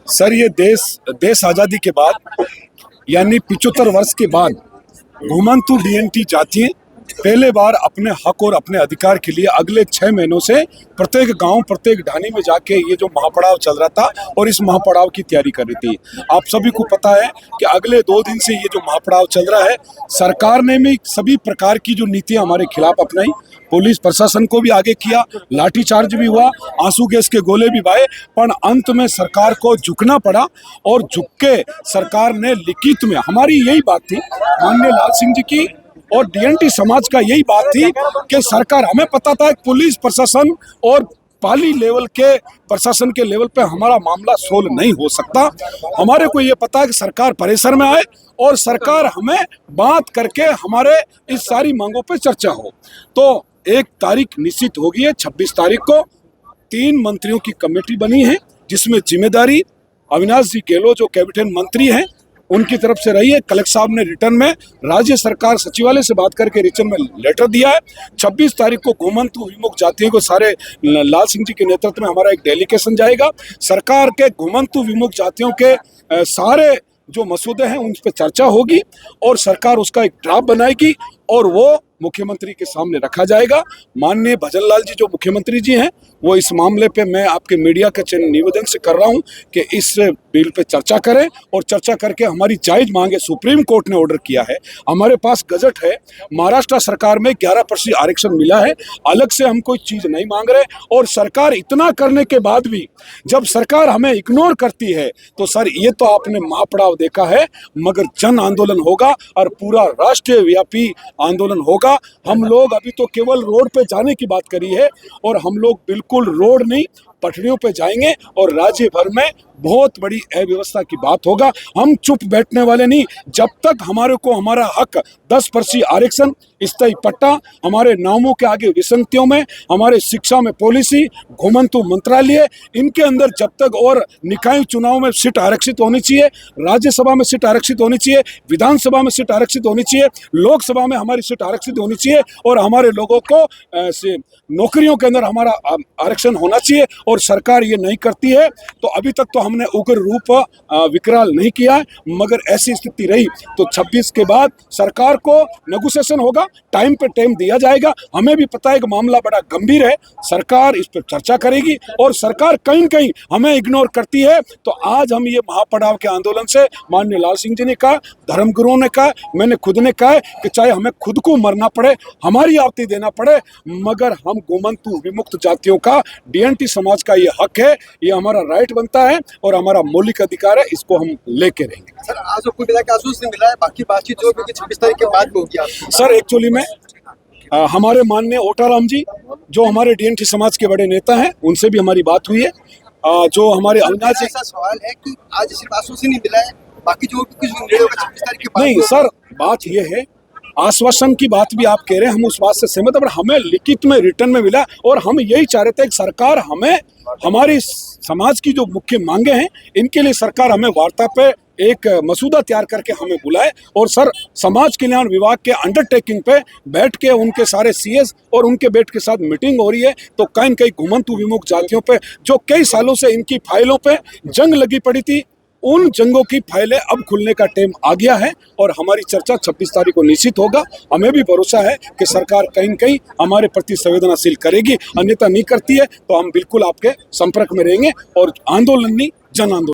Sir, ये देश आजादी के बाद यानी 75 वर्ष के बाद घुमंतु डीएनटी जातियां पहले बार अपने हक और अपने अधिकार के लिए अगले 6 महीनों से प्रत्येक गांव, प्रत्येक ढाणी में जाके ये जो महापड़ाव चल रहा था और इस महापड़ाव की तैयारी कर रही थी। आप सभी को पता है कि अगले 2 दिन से ये जो महापड़ाव चल रहा है, सरकार ने भी सभी प्रकार की जो नीतियां हमारे खिलाफ अपनाई, पुलिस प्रशासन को भी आगे किया, लाठीचार्ज भी हुआ, आंसू गैस के गोले भी भाए, पर अंत में सरकार को झुकना पड़ा और झुक के सरकार ने लिखित में, हमारी यही बात थी माननीय लाल सिंह जी की और डीएनटी समाज का यही बात थी कि सरकार, हमें पता था कि पुलिस प्रशासन और पाली लेवल के प्रशासन के लेवल पे हमारा मामला सोल्व नहीं हो सकता। हमारे को ये पता है कि सरकार परेशान में आए और सरकार हमें बात करके हमारे इस सारी मांगों पे चर्चा हो। तो एक तारीख निश्चित होगी है, 26 तारीख को 3 मंत्रियों की कमेटी बनी है, जिसमें जिम्मेदारी अविनाश जी गहलोत जो कैबिनेट मंत्री हैं उनकी तरफ से रही है। कलेक्टर साहब ने रिटर्न में राज्य सरकार सचिवालय से बात करके रिटर्न में लेटर दिया है। 26 तारीख को घुमंतु विमुक्त जातियों को सारे लाल सिंह जी के नेतृत्व में हमारा एक डेलीगेशन जाएगा। सरकार के घुमंतु विमुक्त जातियों के सारे जो मसूदे हैं उन पर चर्चा होगी और सरकार उसका एक ड्राफ्ट बनाएगी और वो मुख्यमंत्री के सामने रखा जाएगा। माननीय भजन लाल जी जो मुख्यमंत्री जी हैं, वो इस मामले पे मैं आपके मीडिया के चैनल निवेदन से कर रहा हूं कि इस बिल पे चर्चा करें और चर्चा करके हमारी जायज मांगे, सुप्रीम कोर्ट ने ऑर्डर किया है, हमारे पास गजट है, महाराष्ट्र सरकार में 11% आरक्षण मिला है, अलग से हम कोई चीज नहीं मांग रहे। और सरकार इतना करने के बाद भी जब सरकार हमें इग्नोर करती है तो सर, ये तो आपने महापड़ाव देखा है, मगर जन आंदोलन होगा और पूरा राष्ट्रीय व्यापी आंदोलन होगा। हम लोग अभी तो केवल रोड पे जाने की बात करी है और हम लोग बिल्कुल रोड नहीं, पटरियों पे जाएंगे और राज्य भर में बहुत बड़ी अव्यवस्था की बात होगा। हम चुप बैठने वाले नहीं, जब तक हमारे को हमारा हक 10% आरक्षण, स्थायी पट्टा, हमारे नामों के आगे विसंगतियों में, हमारे शिक्षा में पॉलिसी, घुमंतु मंत्रालय, इनके अंदर जब तक, और निकाय चुनाव में सीट आरक्षित होनी चाहिए, राज्यसभा में सीट आरक्षित होनी चाहिए, विधानसभा में सीट आरक्षित होनी चाहिए, लोकसभा में हमारी सीट आरक्षित होनी चाहिए और हमारे लोगों को नौकरियों के अंदर हमारा आरक्षण होना चाहिए। और सरकार ये नहीं करती है तो अभी तक तो हमने उग्र रूप विकराल नहीं किया है, मगर ऐसी स्थिति रही तो 26 के बाद सरकार को नेगोशिएशन होगा, टाइम पे टाइम दिया जाएगा। हमें भी पता है कि मामला बड़ा गंभीर है, सरकार इस पर चर्चा करेगी और सरकार कहीं न कहीं हमें इग्नोर करती है तो आज हम ये महापड़ाव के आंदोलन से, माननीय लाल सिंह जी ने कहा, धर्मगुरुओं ने कहा, मैंने खुद ने कहा कि चाहे हमें खुद को मरना पड़े, हमारी आहुति देना पड़े, मगर हम घुमंतु विमुक्त जातियों का, डीएनटी समाज का ये हक है, ये हमारा राइट बनता है और हमारा मौलिक अधिकार है, इसको हम लेके रहेंगे। सर, आज आपको मिला कि आश्वासन मिला है, बाकी बातचीत जो 26 तारीख के बाद होगी। सर, एक्चुअली में हमारे माननीय ओटाराम जी जो हमारे डीएनटी समाज के बड़े नेता हैं, उनसे भी हमारी बात हुई है। जो हमारे अविनाश जी, ऐसा सवाल है कि आज सिर्फ आश्वासन ही मिला है, बाकी जो कुछ निर्णय होगा 26 तारीख के बाद। नहीं सर, बात ये है, आश्वासन की बात भी आप कह रहे हैं, हम उस बात से सहमत हैं, पर हमें लिखित में रिटर्न में मिला और हम यही चाह रहे थे कि सरकार हमें, हमारी समाज की जो मुख्य मांगे हैं, इनके लिए सरकार हमें वार्ता पे एक मसूदा तैयार करके हमें बुलाए और सर, समाज कल्याण विभाग के अंडरटेकिंग पे बैठ के उनके सारे सीएस और उनके बैठ के साथ मीटिंग हो रही है। तो कहीं न कहीं घुमंतु विमुक्त जातियों पे जो कई सालों से इनकी फाइलों पे जंग लगी पड़ी थी, उन जंगों की फाइलें अब खुलने का टाइम आ गया है और हमारी चर्चा 26 तारीख को निश्चित होगा। हमें भी भरोसा है कि सरकार कहीं न कहीं हमारे प्रति संवेदनशील करेगी, अन्यथा नहीं करती है तो हम बिल्कुल आपके संपर्क में रहेंगे और आंदोलन नहीं, जन आंदोलन।